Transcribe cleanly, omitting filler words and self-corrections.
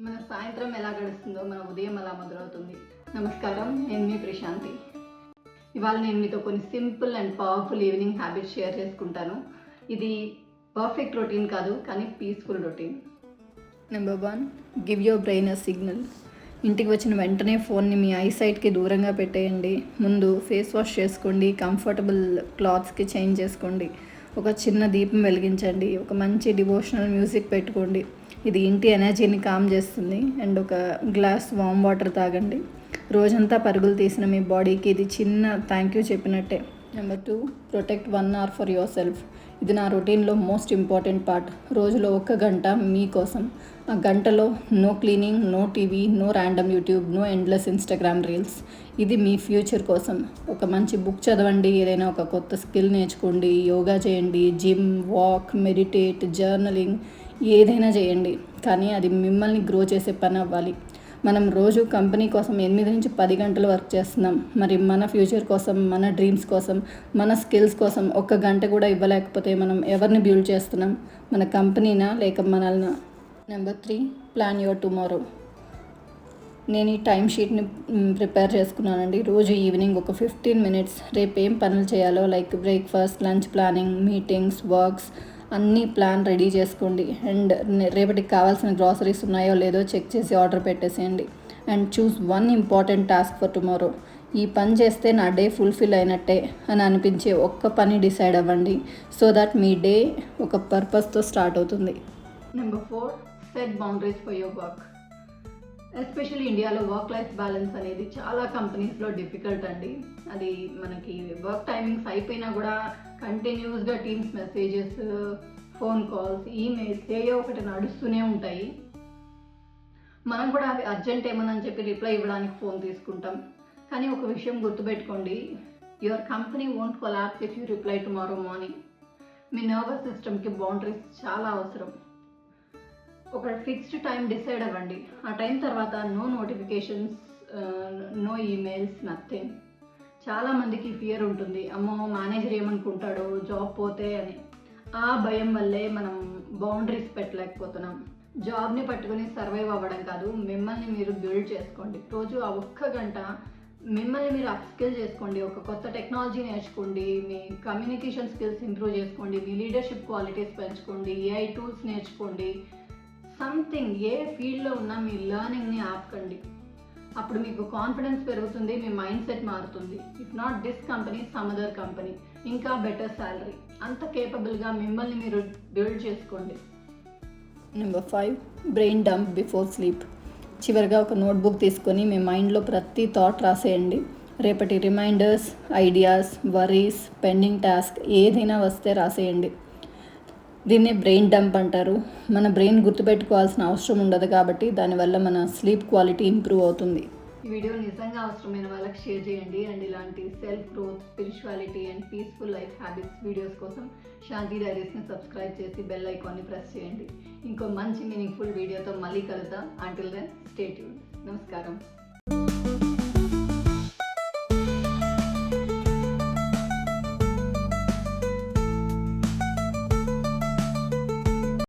మన సాయంత్రం ఎలా గడుస్తుందో మన ఉదయం అలా మొదలవుతుంది. నమస్కారం, నేను మీ ప్రశాంతి. ఇవాళ నేను మీతో కొన్ని simple and powerful evening habits share చేసుకుంటాను. ఇది పర్ఫెక్ట్ రొటీన్ కాదు, కానీ peaceful routine. Number 1, give your brain a signal. ఇంటికి వచ్చిన వెంటనే ఫోన్ని మీ ఐసైట్కి దూరంగా పెట్టేయండి. ముందు ఫేస్ వాష్ చేసుకోండి, కంఫర్టబుల్ క్లాత్స్కి చేంజ్ చేసుకోండి, ఒక చిన్న దీపం వెలిగించండి, ఒక మంచి డివోషనల్ మ్యూజిక్ పెట్టుకోండి. ఇది ఇంటి ఎనర్జీని కామ్ చేస్తుంది. అండ్ ఒక గ్లాస్ వామ్ వాటర్ తాగండి. రోజంతా పరుగులు తీసిన మీ బాడీకి ఇది చిన్న థ్యాంక్ యూ చెప్పినట్టే. Number 2, protect 1 hour for your self. ఇది నా రొటీన్లో మోస్ట్ ఇంపార్టెంట్ పార్ట్. రోజులో 1 గంట మీకోసం. ఆ గంటలో no cleaning, no TV, no random YouTube, no endless Instagram reels. ఇది మీ ఫ్యూచర్ కోసం. ఒక మంచి బుక్ చదవండి, ఏదైనా ఒక కొత్త స్కిల్ నేర్చుకోండి, యోగా చేయండి, జిమ్, వాక్, మెడిటేట్, జర్నలింగ్, ఏదైనా చేయండి. కానీ అది మిమ్మల్ని గ్రో చేసే పని అవ్వాలి. మనం రోజు కంపెనీ కోసం 8 నుంచి 10 గంటలు వర్క్ చేస్తున్నాం. మరి మన ఫ్యూచర్ కోసం, మన డ్రీమ్స్ కోసం, మన స్కిల్స్ కోసం 1 గంట కూడా ఇవ్వలేకపోతే మనం ఎవరిని బిల్డ్ చేస్తున్నాం? మన కంపెనీనా లేక మనల్ని? Number 3, plan your tomorrow. నేను ఈ టైం షీట్ని ప్రిపేర్ చేసుకున్నానండి. రోజు ఈవినింగ్ ఒక 15 minutes రేపు ఏం పనులు చేయాలో, like breakfast, lunch planning, meetings, works అన్నీ ప్లాన్ రెడీ చేసుకోండి. అండ్ రేపటికి కావాల్సిన గ్రాసరీస్ ఉన్నాయో లేదో చెక్ చేసి ఆర్డర్ పెట్టేసేయండి. And choose 1 important task for tomorrow. ఈ పని చేస్తే నా డే ఫుల్ఫిల్ అయినట్టే అని అనిపించే ఒక్క పని డిసైడ్ అవ్వండి, సో దట్ మీ డే ఒక పర్పస్తో స్టార్ట్ అవుతుంది. Number 4, set boundaries for your work. Especially ఇండియాలో వర్క్ లైఫ్ బ్యాలెన్స్ అనేది చాలా కంపెనీస్లో డిఫికల్ట్ అండి. అది మనకి వర్క్ టైమింగ్స్ అయిపోయినా కూడా కంటిన్యూస్గా teams messages, phone calls, emails ఏయో ఒకటి నడుస్తూనే ఉంటాయి. మనం కూడా అవి అర్జెంట్ ఏమని చెప్పి రిప్లై ఇవ్వడానికి ఫోన్ తీసుకుంటాం. కానీ ఒక విషయం గుర్తుపెట్టుకోండి, your company won't collapse if you reply tomorrow morning. Me nervous సిస్టమ్కి బౌండరీస్ చాలా అవసరం. ఒక ఫిక్స్డ్ టైం డిసైడ్ అవ్వండి. ఆ టైం తర్వాత no notifications, no emails, nothing. చాలామందికి ఫియర్ ఉంటుంది, అమ్మో మేనేజర్ ఏమనుకుంటాడో జాబ్ పోతే అని. ఆ భయం వల్లే మనం బౌండరీస్ పెట్టలేకపోతున్నాం. జాబ్ని పట్టుకుని సర్వైవ్ అవ్వడం కాదు, మిమ్మల్ని మీరు బిల్డ్ చేసుకోండి. రోజు ఆ 1 గంట మిమ్మల్ని మీరు అప్స్కిల్ చేసుకోండి, ఒక కొత్త టెక్నాలజీ నేర్చుకోండి, మీ కమ్యూనికేషన్ స్కిల్స్ ఇంప్రూవ్ చేసుకోండి, మీ లీడర్షిప్ క్వాలిటీస్ పెంచుకోండి, ఏఐ టూల్స్ నేర్చుకోండి. సంథింగ్, ఏ ఫీల్డ్లో ఉన్నా మీ లెర్నింగ్ని ఆపకండి. అప్పుడు మీకు కాన్ఫిడెన్స్ పెరుగుతుంది, మీ మైండ్ సెట్ మారుతుంది. If not this company, some other company, ఇంకా బెటర్ శాలరీ. అంత కేపబుల్గా మిమ్మల్ని మీరు బిల్డ్ చేసుకోండి. Number 5, brain dump before sleep. చివరిగా ఒక నోట్బుక్ తీసుకొని మీ మైండ్లో ప్రతి థాట్ రాసేయండి. రేపటి reminders, ideas, worries, pending task ఏదైనా వస్తే రాసేయండి. దీన్నే బ్రెయిన్ డంప్ అంటారు. మన బ్రెయిన్ గుర్తుపెట్టుకోవాల్సిన అవసరం ఉండదు కాబట్టి దానివల్ల మన స్లీప్ క్వాలిటీ ఇంప్రూవ్ అవుతుంది. ఈ వీడియో నిజంగా అవసరమైన వాళ్ళకి షేర్ చేయండి. అండ్ ఇలాంటి self growth, spirituality and peaceful life habits videos కోసం శాంతి డైరీస్ని సబ్స్క్రైబ్ చేసి బెల్ ఐకాన్ని ప్రెస్ చేయండి. ఇంకో మంచి మీనింగ్ఫుల్ వీడియోతో మళ్ళీ కలుద్దాం. Until then, stay tuned. నమస్కారం.